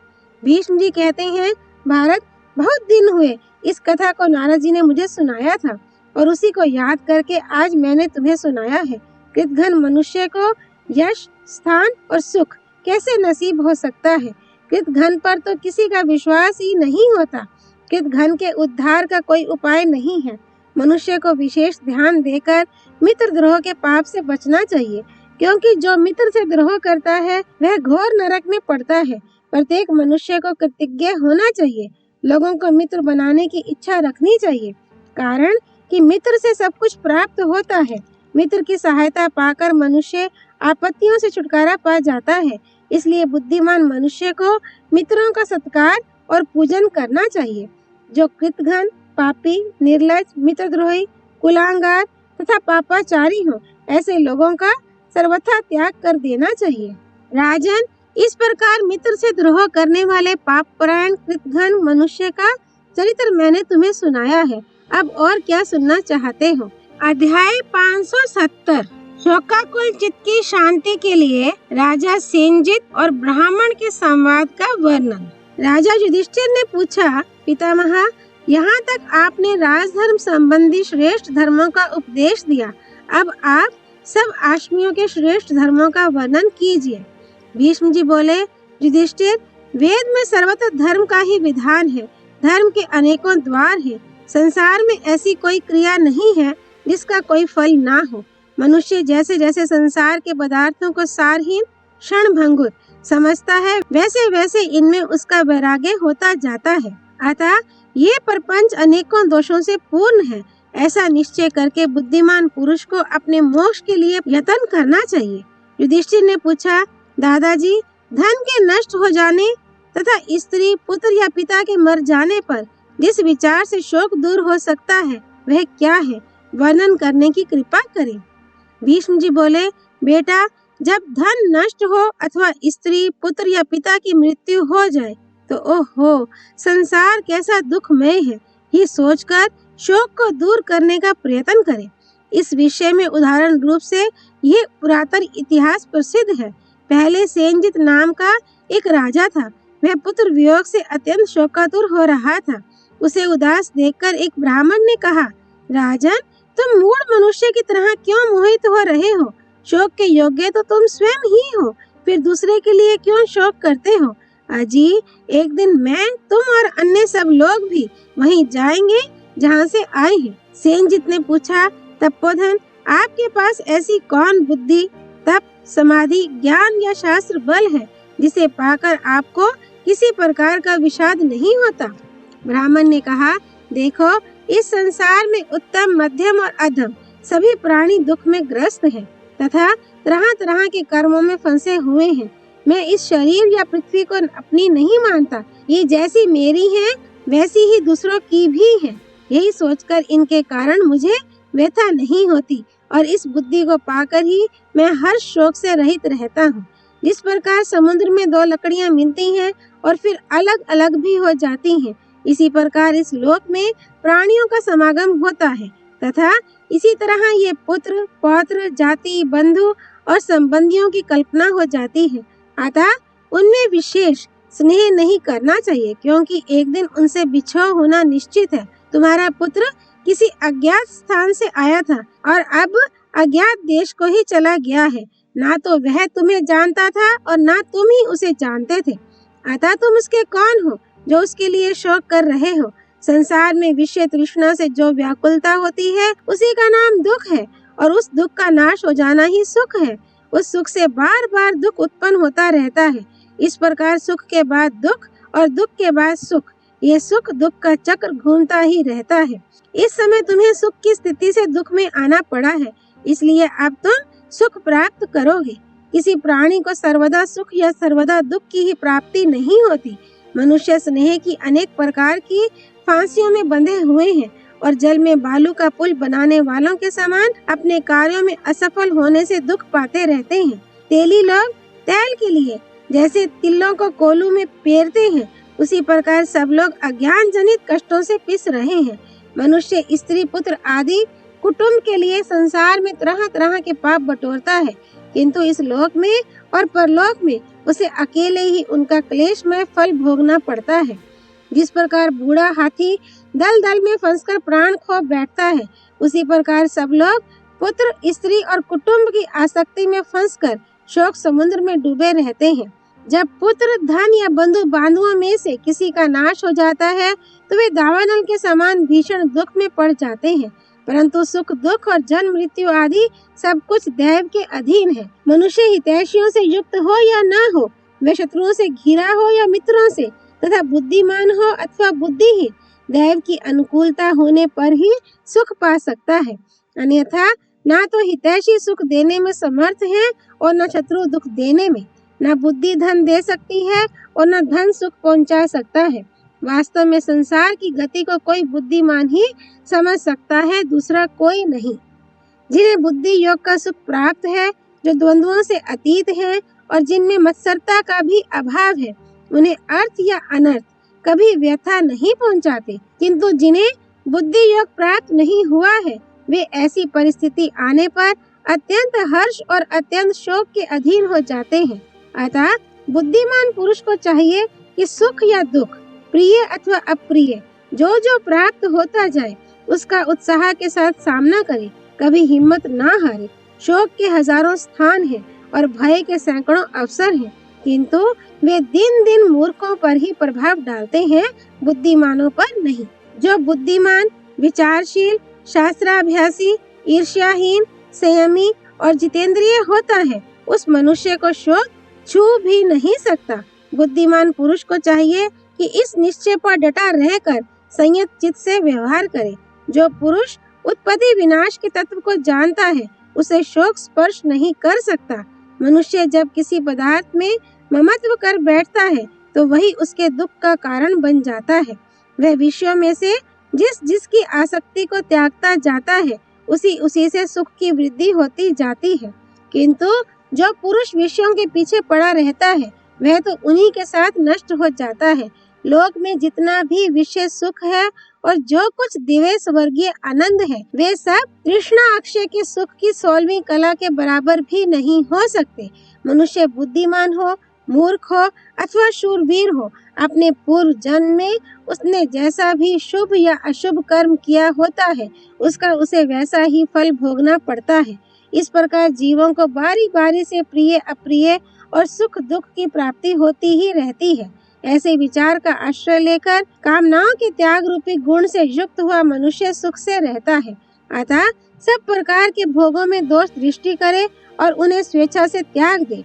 भीष्म जी कहते हैं, भारत, बहुत दिन हुए इस कथा को नारद जी ने मुझे सुनाया था और उसी को याद करके आज मैंने तुम्हें सुनाया है। कृतघ्न मनुष्य को यश, स्थान और सुख कैसे नसीब हो सकता है? कृतघ्न पर तो किसी का विश्वास ही नहीं होता। कृतघ्न के उद्धार का कोई उपाय नहीं है। मनुष्य को विशेष ध्यान देकर मित्र द्रोह के पाप से बचना चाहिए, क्योंकि जो मित्र से द्रोह करता है वह घोर नरक में पड़ता है। प्रत्येक मनुष्य को कृतज्ञ होना चाहिए। लोगों को मित्र बनाने की इच्छा रखनी चाहिए, कारण कि मित्र से सब कुछ प्राप्त होता है। मित्र की सहायता पाकर मनुष्य आपत्तियों से छुटकारा पा जाता है। इसलिए बुद्धिमान मनुष्य को मित्रों का सत्कार और पूजन करना चाहिए। जो कृतघ्न, पापी, निर्लज, मित्रद्रोही, कुलांगार तथा पापाचारी हो, ऐसे लोगों का सर्वथा त्याग कर देना चाहिए। राजन, इस प्रकार मित्र से द्रोह करने वाले पापपरायण कृतघ्न मनुष्य का चरित्र मैंने तुम्हें सुनाया है। अब और क्या सुनना चाहते हो? अध्याय 570। शोकाकुल चित्त की शांति के लिए राजा सेनजित और ब्राह्मण के संवाद का वर्णन। राजा युधिष्ठिर ने पूछा, पितामह, यहाँ तक आपने राजधर्म संबंधी श्रेष्ठ धर्मों का उपदेश दिया, अब आप सब आश्रमियों के श्रेष्ठ धर्मों का वर्णन कीजिए। भीष्म जी बोले, युधिष्ठिर, वेद में सर्वत्र धर्म का ही विधान है। धर्म के अनेकों द्वार हैं। संसार में ऐसी कोई क्रिया नहीं है जिसका कोई फल ना हो। मनुष्य जैसे जैसे संसार के पदार्थों को सारहीन, क्षणभंगुर समझता है, वैसे वैसे इनमें उसका वैराग्य होता जाता है। अतः ये प्रपंच अनेकों दोषों से पूर्ण है। ऐसा निश्चय करके बुद्धिमान पुरुष को अपने मोक्ष के लिए यत्न करना चाहिए। युधिष्ठिर ने पूछा, दादाजी, धन के नष्ट हो जाने तथा स्त्री, पुत्र या पिता के मर जाने पर जिस विचार से शोक दूर हो सकता है वह क्या है? वर्णन करने की कृपा करें। भीष्म जी बोले, बेटा, जब धन नष्ट हो अथवा स्त्री, पुत्र या पिता की मृत्यु हो जाए तो ओहो, संसार कैसा दुखमय है, ये सोचकर शोक को दूर करने का प्रयत्न करें। इस विषय में उदाहरण रूप से यह पुरातन इतिहास प्रसिद्ध है। पहले सेनजित नाम का एक राजा था। वह पुत्र वियोग से अत्यंत शोकातुर हो रहा था। उसे उदास देखकर एक ब्राह्मण ने कहा, राजन, तुम मूढ़ मनुष्य की तरह क्यों मोहित हो रहे हो? शोक के योग्य तो तुम स्वयं ही हो, फिर दूसरे के लिए क्यों शोक करते हो? अजी, एक दिन मैं, तुम और अन्य सब लोग भी वहीं जाएंगे जहाँ से आए हैं। सेनजित ने पूछा, तपोधन, आपके पास ऐसी कौन बुद्धि, तप, समाधि, ज्ञान या शास्त्र बल है जिसे पाकर आपको किसी प्रकार का विषाद नहीं होता? ब्राह्मण ने कहा, देखो, इस संसार में उत्तम, मध्यम और अधम सभी प्राणी दुख में ग्रस्त हैं तथा तरह तरह के कर्मों में फंसे हुए हैं। मैं इस शरीर या पृथ्वी को अपनी नहीं मानता। ये जैसी मेरी है वैसी ही दूसरों की भी है। यही सोचकर इनके कारण मुझे व्यथा नहीं होती। और इस बुद्धि को पाकर ही मैं हर शोक से रहित रहता हूँ। जिस प्रकार समुद्र में दो लकड़ियां मिलती हैं और फिर अलग अलग भी हो जाती हैं, इसी प्रकार इस लोक में प्राणियों का समागम होता है तथा इसी तरह ये पुत्र, पौत्र, जाति, बंधु और संबंधियों की कल्पना हो जाती है। अतः उनमें विशेष स्नेह नहीं करना चाहिए, क्योंकि एक दिन उनसे बिछोह होना निश्चित है। तुम्हारा पुत्र किसी अज्ञात स्थान से आया था और अब अज्ञात देश को ही चला गया है। ना तो वह तुम्हें जानता था और ना तुम ही उसे जानते थे। अतः तुम उसके कौन हो जो उसके लिए शोक कर रहे हो? संसार में विषय तृष्णा से जो व्याकुलता होती है उसी का नाम दुख है, और उस दुख का नाश हो जाना ही सुख है। उस सुख से बार बार दुख उत्पन्न होता रहता है। इस प्रकार सुख के बाद दुख और दुख के बाद सुख, ये सुख दुख का चक्र घूमता ही रहता है। इस समय तुम्हें सुख की स्थिति से दुख में आना पड़ा है, इसलिए अब तुम सुख प्राप्त करोगे। किसी प्राणी को सर्वदा सुख या सर्वदा दुख की ही प्राप्ति नहीं होती। मनुष्य स्नेह की अनेक प्रकार की फांसियों में बंधे हुए हैं और जल में बालू का पुल बनाने वालों के समान अपने कार्यों में असफल होने से दुख पाते रहते हैं। तेली लोग तेल के लिए जैसे तिलों को कोलू में पेरते हैं, उसी प्रकार सब लोग अज्ञान जनित कष्टों से पिस रहे हैं। मनुष्य स्त्री, पुत्र आदि कुटुंब के लिए संसार में तरह तरह के पाप बटोरता है, किंतु इस लोक में और परलोक में उसे अकेले ही उनका क्लेशमय फल भोगना पड़ता है। जिस प्रकार बूढ़ा हाथी दल दल में फंसकर प्राण खो बैठता है, उसी प्रकार सब लोग पुत्र, स्त्री और कुटुंब की आसक्ति में फंसकर शोक समुद्र में डूबे रहते हैं। जब पुत्र, धन या बंधु बांधुओं में से किसी का नाश हो जाता है तो वे दावानल के समान भीषण दुख में पड़ जाते हैं, परंतु सुख, दुख और जन्म, मृत्यु आदि सब कुछ दैव के अधीन है। मनुष्य हितैषियों से युक्त हो या न हो, वे शत्रुओं से घिरा हो या मित्रों से, तथा बुद्धिमान हो अथवा बुद्धिहीन, दैव की अनुकूलता होने पर ही सुख पा सकता है। अन्यथा ना तो हितैषी सुख देने में समर्थ है और न शत्रु दुख देने में। न बुद्धि धन दे सकती है और न धन सुख पहुंचा सकता है। वास्तव में संसार की गति को कोई बुद्धिमान ही समझ सकता है, दूसरा कोई नहीं। जिन्हें बुद्धि योग का सुख प्राप्त है, जो द्वंद्वों से अतीत है और जिनमें मत्सरता का भी अभाव है, उन्हें अर्थ या अनर्थ कभी व्यथा नहीं पहुंचाते। किंतु जिन्हें बुद्धि योग प्राप्त नहीं हुआ है, वे ऐसी परिस्थिति आने पर अत्यंत हर्ष और अत्यंत शोक के अधीन हो जाते हैं। अतः बुद्धिमान पुरुष को चाहिए कि सुख या दुख, प्रिय अथवा अप्रिय, जो जो प्राप्त होता जाए उसका उत्साह के साथ सामना करे, कभी हिम्मत ना हारे। शोक के हजारों स्थान हैं और भय के सैकड़ों अवसर हैं, किंतु वे दिन दिन मूर्खों पर ही प्रभाव डालते हैं, बुद्धिमानों पर नहीं। जो बुद्धिमान, विचारशील, शास्त्राभ्यासी, ईर्ष्याहीन, संयमी और जितेंद्रिय होता है, उस मनुष्य को शोक छू भी नहीं सकता। बुद्धिमान पुरुष को चाहिए कि इस निश्चय पर डटा रहकर संयत चित्त से व्यवहार करे। जो पुरुष उत्पत्ति विनाश के तत्व को जानता है, उसे शोक स्पर्श नहीं कर सकता। मनुष्य जब किसी पदार्थ में ममत्व कर बैठता है तो वही उसके दुख का कारण बन जाता है। वह विषयों में से जिस जिसकी आसक्ति को त्यागता जाता है, उसी उसी से सुख की वृद्धि होती जाती है। किंतु जो पुरुष विषयों के पीछे पड़ा रहता है, वह तो उन्हीं के साथ नष्ट हो जाता है। लोक में जितना भी विषय सुख है और जो कुछ दिव्य स्वर्गीय आनंद है, वे सब तृष्णा अक्षय के सुख की 16वीं कला के बराबर भी नहीं हो सकते। मनुष्य बुद्धिमान हो, मूर्ख हो अथवा शूरवीर हो, अपने पूर्व जन्म में उसने जैसा भी शुभ या अशुभ कर्म किया होता है, उसका उसे वैसा ही फल भोगना पड़ता है। इस प्रकार जीवों को बारी बारी से प्रिय, अप्रिय और सुख दुख की प्राप्ति होती ही रहती है। ऐसे विचार का आश्रय लेकर कामनाओं के त्याग रूपी गुण से युक्त हुआ मनुष्य सुख से रहता है। अतः सब प्रकार के भोगों में दोष दृष्टि करे और उन्हें स्वेच्छा से त्याग दे।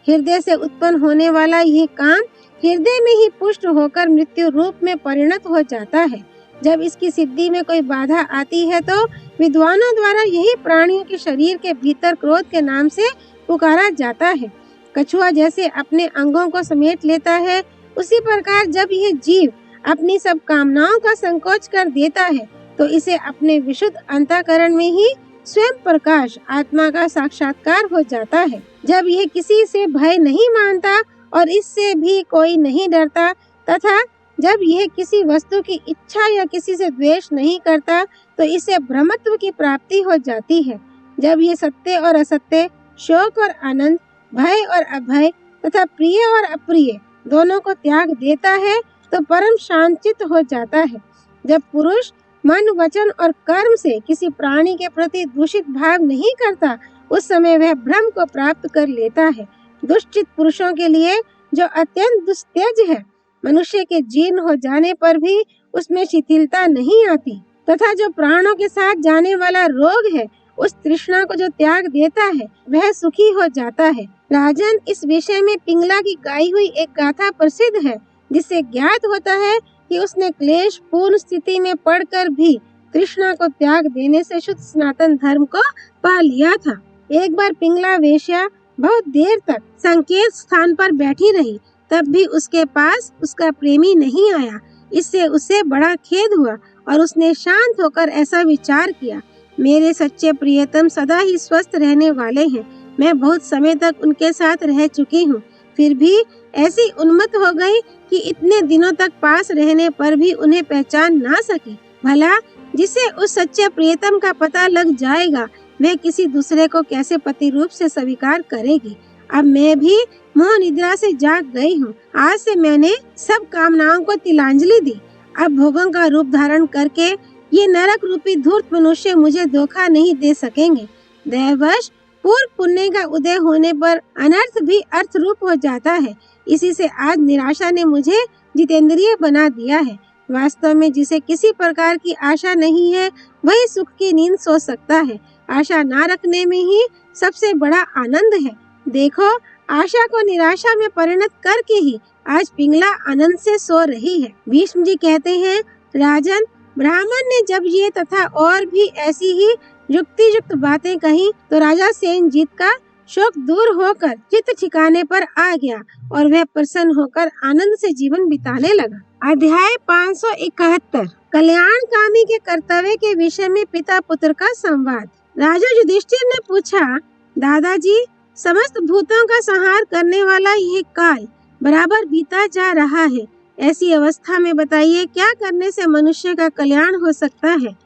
हृदय से उत्पन्न होने वाला यह काम हृदय में ही पुष्ट होकर मृत्यु रूप में परिणत हो जाता है। जब इसकी सिद्धि में कोई बाधा आती है तो विद्वानों द्वारा यही प्राणियों के शरीर के भीतर क्रोध के नाम से पुकारा जाता है। कछुआ जैसे अपने अंगों को समेट लेता है, उसी प्रकार जब यह जीव अपनी सब कामनाओं का संकोच कर देता है तो इसे अपने विशुद्ध अंतःकरण में ही स्वयं प्रकाश आत्मा का साक्षात्कार हो जाता है। जब यह किसी से भय नहीं मानता और इससे भी कोई नहीं डरता तथा जब यह किसी वस्तु की इच्छा या किसी से द्वेष नहीं करता तो इसे ब्रह्मत्व की प्राप्ति हो जाती है। जब ये सत्य और असत्य, शोक और आनंद, भय और अभय तथा प्रिय और अप्रिय दोनों को त्याग देता है तो परम शांतिचित्त हो जाता है। जब पुरुष मन, वचन और कर्म से किसी प्राणी के प्रति दूषित भाव नहीं करता उस समय वह ब्रह्म को प्राप्त कर लेता है। दुष्चित पुरुषों के लिए जो अत्यंत दुस्तेज है, मनुष्य के जीर्ण हो जाने पर भी उसमें शिथिलता नहीं आती तथा जो प्राणों के साथ जाने वाला रोग है, उस तृष्णा को जो त्याग देता है वह सुखी हो जाता है। राजन, इस विषय में पिंगला की गाई हुई एक गाथा प्रसिद्ध है जिससे ज्ञात होता है कि उसने क्लेश पूर्ण स्थिति में पड़कर भी तृष्णा को त्याग देने से शुद्ध सनातन धर्म को पा लिया था। एक बार पिंगला वेश्या बहुत देर तक संकेत स्थान पर बैठी रही, तब भी उसके पास उसका प्रेमी नहीं आया। इससे उसे बड़ा खेद हुआ और उसने शांत होकर ऐसा विचार किया, मेरे सच्चे प्रियतम सदा ही स्वस्थ रहने वाले हैं। मैं बहुत समय तक उनके साथ रह चुकी हूँ, फिर भी ऐसी उन्मत्त हो गई कि इतने दिनों तक पास रहने पर भी उन्हें पहचान ना सकी। भला जिसे उस सच्चे प्रियतम का पता लग जाएगा वह किसी दूसरे को कैसे पति रूप से स्वीकार करेगी। अब मैं भी मोह निद्रा से जाग गई हूँ। आज से मैंने सब कामनाओं को तिलांजलि दी। अब भोगों का रूप धारण करके ये नरक रूपी धूर्त मनुष्य मुझे धोखा नहीं दे सकेंगे। दैववश पूर्व पुण्य का उदय होने पर अनर्थ भी अर्थ रूप हो जाता है। इसी से आज निराशा ने मुझे जितेंद्रिय बना दिया है। वास्तव में जिसे किसी प्रकार की आशा नहीं है वही सुख की नींद सो सकता है। आशा ना रखने में ही सबसे बड़ा आनंद है। देखो, आशा को निराशा में परिणत करके ही आज पिंगला आनंद से सो रही है। भीष्म जी कहते हैं, राजन, ब्राह्मण ने जब ये तथा और भी ऐसी ही युक्ति युक्त बातें कही तो राजा सेनजीत का शोक दूर होकर चित्त ठिकाने पर आ गया और वह प्रसन्न होकर आनंद से जीवन बिताने लगा। अध्याय 571 कल्याणकामी के कर्तव्य के विषय में पिता पुत्र का संवाद। राजा युधिष्ठिर ने पूछा, दादाजी, समस्त भूतों का संहार करने वाला यह काल बराबर बीता जा रहा है। ऐसी अवस्था में बताइए क्या करने से मनुष्य का कल्याण हो सकता है।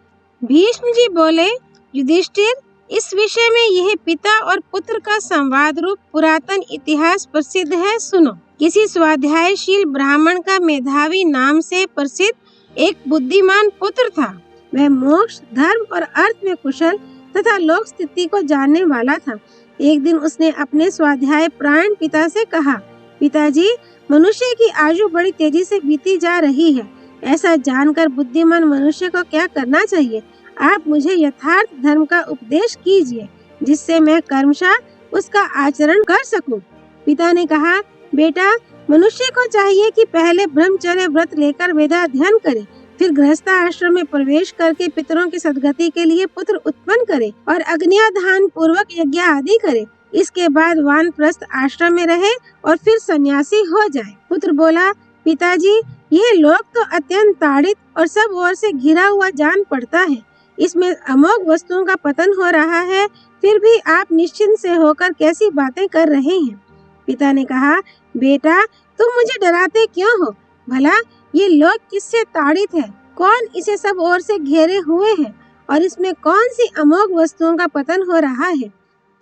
भीष्म जी बोले, युधिष्ठिर, इस विषय में यह पिता और पुत्र का संवाद रूप पुरातन इतिहास प्रसिद्ध है, सुनो। किसी स्वाध्यायशील ब्राह्मण का मेधावी नाम से प्रसिद्ध एक बुद्धिमान पुत्र था। वह मोक्ष, धर्म और अर्थ में कुशल तथा लोक स्थिति को जानने वाला था। एक दिन उसने अपने स्वाध्याय प्राण पिता से कहा, पिताजी, मनुष्य की आयु बड़ी तेजी से बीती जा रही है। ऐसा जानकर बुद्धिमान मनुष्य को क्या करना चाहिए? आप मुझे यथार्थ धर्म का उपदेश कीजिए जिससे मैं कर्मशः उसका आचरण कर सकूं। पिता ने कहा, बेटा, मनुष्य को चाहिए कि पहले ब्रह्मचर्य व्रत लेकर वेदाध्ययन करे, फिर गृहस्थ आश्रम में प्रवेश करके पितरों की सद्गति के लिए पुत्र उत्पन्न करे और अग्न्याधान पूर्वक यज्ञ आदि करे। इसके बाद वानप्रस्थ आश्रम में रहे और फिर सन्यासी हो जाए। पुत्र बोला, पिताजी, यह लोक तो अत्यंत ताड़ित और सब ओर से घिरा हुआ जान पड़ता है। इसमें अमोघ वस्तुओं का पतन हो रहा है, फिर भी आप निश्चिंत से होकर कैसी बातें कर रहे हैं। पिता ने कहा, बेटा, तुम मुझे डराते क्यों हो? भला ये लोक किससे ताड़ित है? कौन इसे सब ओर से घेरे हुए है और इसमें कौन सी अमोघ वस्तुओं का पतन हो रहा है?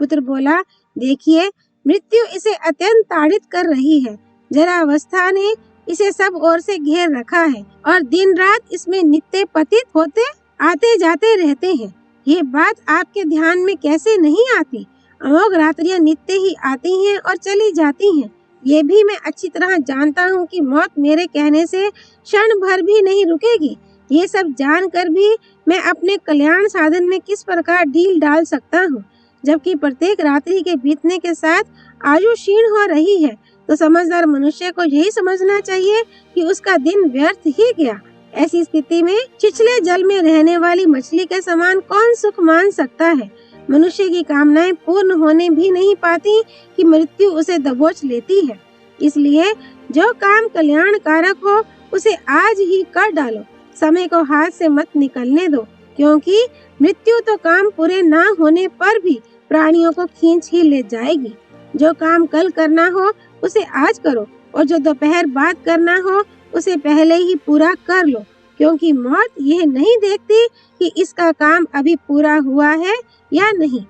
पुत्र बोला, देखिए, मृत्यु इसे अत्यंत ताड़ित कर रही है। जरा अवस्था ने इसे सब ओर से घेर रखा है और दिन रात इसमें नित्य पतित होते आते जाते रहते हैं। ये बात आपके ध्यान में कैसे नहीं आती? अमोघ रात्रियां नित्य ही आती हैं और चली जाती हैं। ये भी मैं अच्छी तरह जानता हूँ कि मौत मेरे कहने से क्षण भर भी नहीं रुकेगी। ये सब जानकर भी मैं अपने कल्याण साधन में किस प्रकार ढील डाल सकता हूँ, जबकि प्रत्येक रात्रि के बीतने के साथ आयु क्षीण हो रही है। तो समझदार मनुष्य को यही समझना चाहिए कि उसका दिन व्यर्थ ही गया। ऐसी स्थिति में छिछले जल में रहने वाली मछली के समान कौन सुख मान सकता है? मनुष्य की कामनाएं पूर्ण होने भी नहीं पाती कि मृत्यु उसे दबोच लेती है। इसलिए जो काम कल्याण कारक हो उसे आज ही कर डालो। समय को हाथ से मत निकलने दो, क्योंकि मृत्यु तो काम पूरे ना होने पर भी प्राणियों को खींच ही ले जाएगी। जो काम कल करना हो उसे आज करो और जो दोपहर बाद करना हो उसे पहले ही पूरा कर लो, क्योंकि मौत यह नहीं देखती कि इसका काम अभी पूरा हुआ है या नहीं।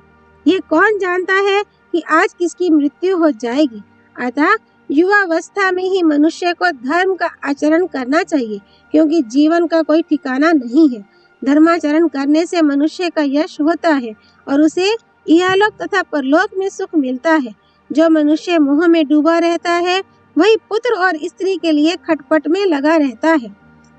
ये कौन जानता है कि आज किसकी मृत्यु हो जाएगी। अतः युवावस्था में ही मनुष्य को धर्म का आचरण करना चाहिए, क्योंकि जीवन का कोई ठिकाना नहीं है। धर्माचरण करने से मनुष्य का यश होता है और उसे इहलोक तथा परलोक में सुख मिलता है। जो मनुष्य मोह में डूबा रहता है वही पुत्र और स्त्री के लिए खटपट में लगा रहता है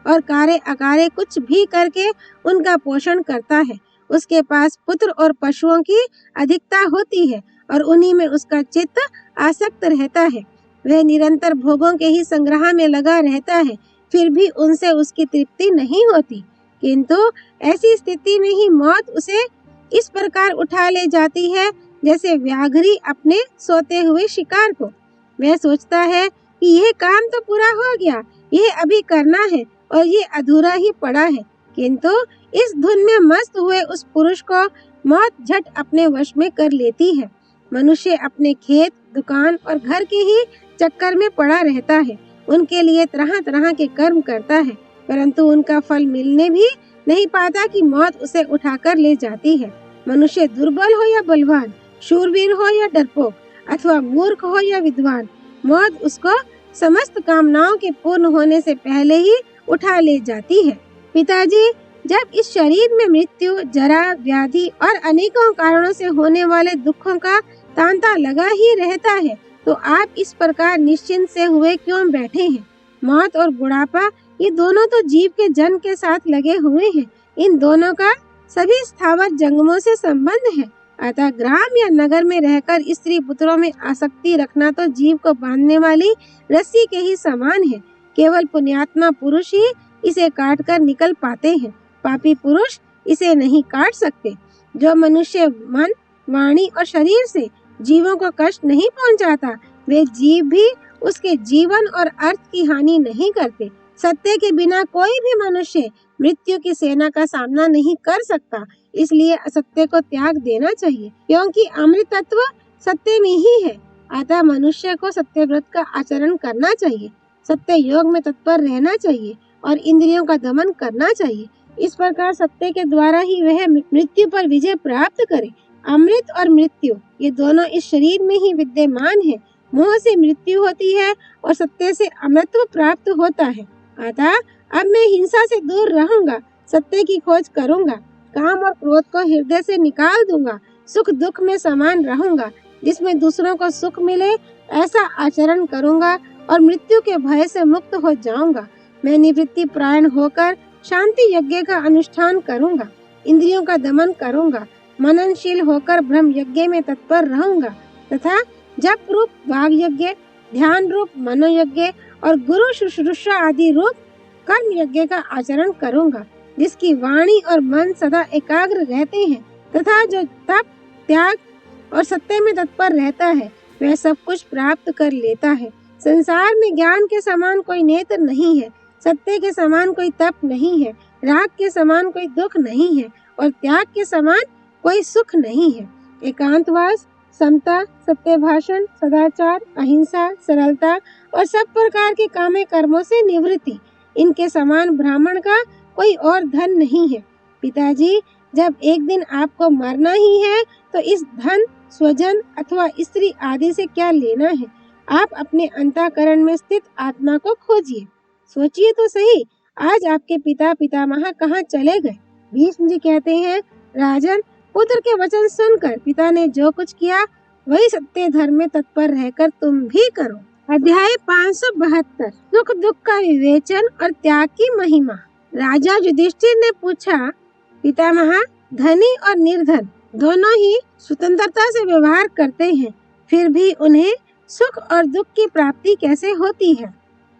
और कार्य अकार्य कुछ भी करके उनका पोषण करता है। उसके पास पुत्र और पशुओं की अधिकता होती है और उन्हीं में उसका चित्त आसक्त रहता है। वह निरंतर भोगों के ही संग्रह में लगा रहता है, फिर भी उनसे उसकी तृप्ति नहीं होती। किंतु ऐसी स्थिति में ही मौत उसे इस प्रकार उठा ले जाती है जैसे व्याघ्री अपने सोते हुए शिकार को। वह सोचता है कि यह काम तो पूरा हो गया, यह अभी करना है और ये अधूरा ही पड़ा है, किंतु इस धुन में मस्त हुए उस पुरुष को मौत झट अपने वश में कर लेती है। मनुष्य अपने खेत, दुकान और घर के ही चक्कर में पड़ा रहता है। उनके लिए तरह तरह के कर्म करता है, परंतु उनका फल मिलने भी नहीं पाता कि मौत उसे उठाकर ले जाती है। मनुष्य दुर्बल हो या बलवान, शूरवीर हो या डरपोक, अथवा मूर्ख हो या विद्वान, मौत उसको समस्त कामनाओं के पूर्ण होने से पहले ही उठा ले जाती है। पिताजी, जब इस शरीर में मृत्यु, जरा, व्याधि और अनेकों कारणों से होने वाले दुखों का तांता लगा ही रहता है, तो आप इस प्रकार निश्चिंत से हुए क्यों बैठे हैं? मौत और बुढ़ापा ये दोनों तो जीव के जन्म के साथ लगे हुए हैं। इन दोनों का सभी स्थावर जंगमों से संबंध है। अतः ग्राम या नगर में रहकर स्त्री पुत्रों में आसक्ति रखना तो जीव को बांधने वाली रस्सी के ही समान है। केवल पुण्यात्मा पुरुष ही इसे काट कर निकल पाते हैं, पापी पुरुष इसे नहीं काट सकते। जो मनुष्य मन, वाणी और शरीर से जीवों को कष्ट नहीं पहुंचाता, वे जीव भी उसके जीवन और अर्थ की हानि नहीं करते। सत्य के बिना कोई भी मनुष्य मृत्यु की सेना का सामना नहीं कर सकता, इसलिए असत्य को त्याग देना चाहिए, क्योंकि अमृतत्व सत्य में ही है। अतः मनुष्य को सत्य व्रत का आचरण करना चाहिए, सत्य योग में तत्पर रहना चाहिए और इंद्रियों का दमन करना चाहिए। इस प्रकार सत्य के द्वारा ही वह मृत्यु पर विजय प्राप्त करे। अमृत और मृत्यु ये दोनों इस शरीर में ही विद्यमान है। मोह से मृत्यु होती है और सत्य से अमृतत्व प्राप्त होता है। अतः अब मैं हिंसा से दूर रहूंगा, सत्य की खोज करूंगा, काम और क्रोध को हृदय से निकाल दूंगा, सुख दुख में समान रहूंगा, जिसमें दूसरों को सुख मिले ऐसा आचरण करूंगा और मृत्यु के भय से मुक्त हो जाऊंगा। मैं निवृत्ति प्रायण होकर शांति यज्ञ का अनुष्ठान करूंगा, इंद्रियों का दमन करूंगा, मननशील होकर ब्रह्म यज्ञ में तत्पर रहूंगा तथा जप रूप वाग यज्ञ, ध्यान रूप मनोयज्ञ और गुरु शुश्रूषा आदि रूप कर्म यज्ञ का आचरण करूंगा, जिसकी वाणी और मन सदा एकाग्र रहते हैं तथा जो तप, त्याग और सत्य में तत्पर रहता है वह सब कुछ प्राप्त कर लेता है। संसार में ज्ञान के समान कोई नेत्र नहीं है, सत्य के समान कोई तप नहीं है, राग के समान कोई दुख नहीं है और त्याग के समान कोई सुख नहीं है। एकांतवास, समता, सत्य भाषण, सदाचार, अहिंसा, सरलता और सब प्रकार के कामे कर्मों से निवृत्ति, इनके समान ब्राह्मण का कोई और धन नहीं है। पिताजी, जब एक दिन आपको मरना ही है तो इस धन, स्वजन अथवा स्त्री आदि से क्या लेना है? आप अपने अंतःकरण में स्थित आत्मा को खोजिए। सोचिए तो सही, आज आपके पिता पितामह कहाँ चले गए? भीष्म जी कहते हैं, राजन, पुत्र के वचन सुनकर पिता ने जो कुछ किया वही सत्य धर्म में तत्पर रहकर तुम भी करो। अध्याय 572 सुख दुख का विवेचन और त्याग की महिमा। राजा युधिष्ठिर ने पूछा, पितामह, धनी और निर्धन दोनों ही स्वतंत्रता से व्यवहार करते हैं, फिर भी उन्हें सुख और दुख की प्राप्ति कैसे होती है?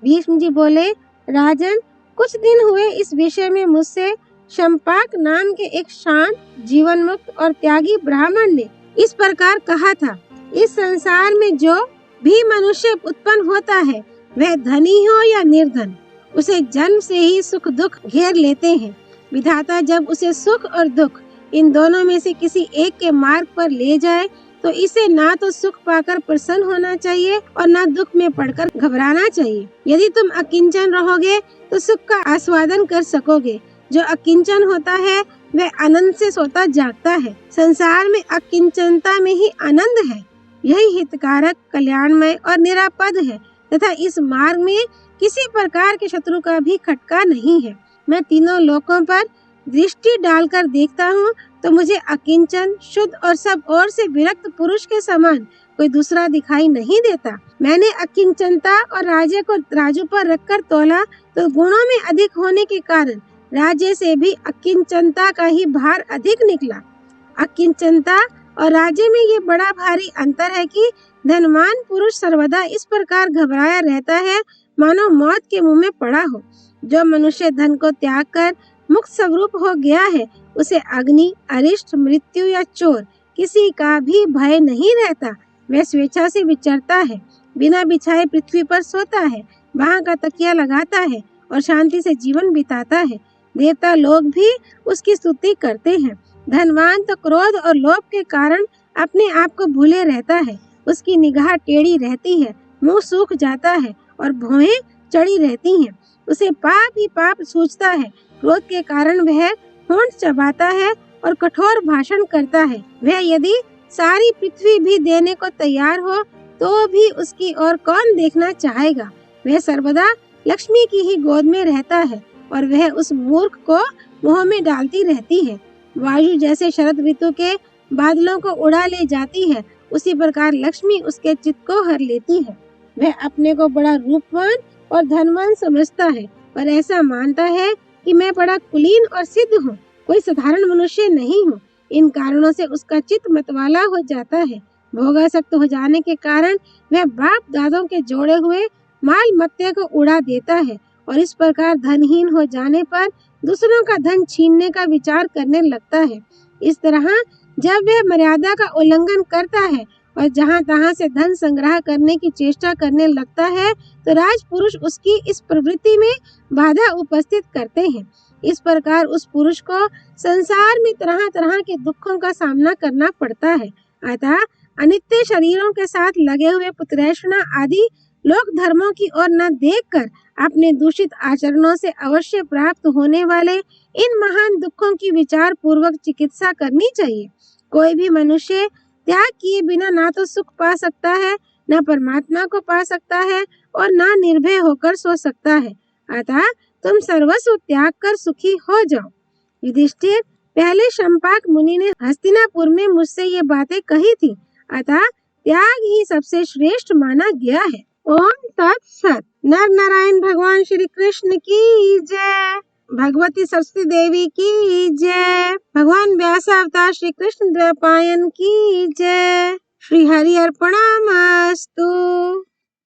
भीष्म जी बोले, राजन, कुछ दिन हुए इस विषय में मुझसे शंपाक नाम के एक शांत, जीवन मुक्त और त्यागी ब्राह्मण ने इस प्रकार कहा था, इस संसार में जो भी मनुष्य उत्पन्न होता है वह धनी हो या निर्धन, उसे जन्म से ही सुख दुख घेर लेते हैं। विधाता जब उसे सुख और दुख इन दोनों में से किसी एक के मार्ग पर ले जाए तो इसे ना तो सुख पाकर प्रसन्न होना चाहिए और ना दुख में पड़कर घबराना चाहिए। यदि तुम अकिंचन रहोगे तो सुख का आस्वादन कर सकोगे। जो अकिंचन होता है वह आनंद से सोता जागता है। संसार में अकिंचनता में ही आनंद है। यही हितकारक, कल्याणमय और निरापद है तथा इस मार्ग में किसी प्रकार के शत्रु का भी खटका नहीं है। मैं तीनों लोकों पर दृष्टि डालकर देखता हूँ तो मुझे अकिंचन, शुद्ध और सब ओर से विरक्त पुरुष के समान कोई दूसरा दिखाई नहीं देता। मैंने अकिंचनता और राज्य को राजू पर रखकर तोला तो गुणों में अधिक होने के कारण राज्य से भी अकिंचनता का ही भार अधिक निकला। अकिंचनता और राज्य में ये बड़ा भारी अंतर है कि धनवान पुरुष सर्वदा इस प्रकार घबराया रहता है मानो मौत के मुंह में पड़ा हो। जो मनुष्य धन को त्याग कर मुक्त स्वरूप हो गया है उसे अग्नि, अरिष्ट, मृत्यु या चोर किसी का भी भय नहीं रहता। वह स्वेच्छा से विचरता है, बिना बिछाए पृथ्वी पर सोता है, वहां का तकिया लगाता है और शांति से जीवन बिताता है। देवता लोग भी उसकी स्तुति करते हैं। धनवान तो क्रोध और लोभ के कारण अपने आप को भूले रहता है। उसकी निगाह टेढ़ी रहती है, मुंह सूख जाता है और भौहें चढ़ी रहती हैं। उसे पाप ही पाप सूझता है। क्रोध के कारण वह होंठ चबाता है और कठोर भाषण करता है। वह यदि सारी पृथ्वी भी देने को तैयार हो तो भी उसकी ओर कौन देखना चाहेगा। वह सर्वदा लक्ष्मी की ही गोद में रहता है और वह उस मूर्ख को मुंह में डालती रहती है। वायु जैसे शरद ऋतु के बादलों को उड़ा ले जाती है, उसी प्रकार लक्ष्मी उसके चित्त को हर लेती है। वह अपने को बड़ा रूपवान और धनवान समझता है और ऐसा मानता है कि मैं बड़ा कुलीन और सिद्ध हूँ, कोई साधारण मनुष्य नहीं हूँ। इन कारणों से उसका चित्त मतवाला हो जाता है। भोगासक्त हो जाने के कारण वह बाप दादों के जोड़े हुए माल मत्ते को उड़ा देता है और इस प्रकार धनहीन हो जाने पर दूसरों का धन छीनने का विचार करने लगता है। इस तरह जब वह मर्यादा का उल्लंघन करता है और जहाँ तहाँ से धन संग्रह करने की चेष्टा करने लगता है तो राजपुरुष उसकी इस प्रवृत्ति में बाधा उपस्थित करते हैं। इस प्रकार उस पुरुष को संसार में तरह तरह के दुखों का सामना करना पड़ता है। अतः अनित्य शरीरों के साथ लगे हुए पुत्रैषणा आदि लोक धर्मों की ओर न देखकर अपने दूषित आचरणों से अवश्य प्राप्त होने वाले इन महान दुखों की विचार पूर्वक चिकित्सा करनी चाहिए। कोई भी मनुष्य त्याग किए बिना ना तो सुख पा सकता है, न परमात्मा को पा सकता है और न निर्भय होकर सो सकता है। अतः तुम सर्वस्व त्याग कर सुखी हो जाओ। युधिष्ठिर, पहले शंपाक मुनि ने हस्तिनापुर में मुझसे ये बातें कही थी, अतः त्याग ही सबसे श्रेष्ठ माना गया है। ओम तत्सत। नर नारायण भगवान श्री कृष्ण की जय। भगवती सरस्वती देवी की जय। भगवान व्यास अवतार श्री कृष्ण द्वैपायन की जय। श्री हरि अर्पणमस्तु।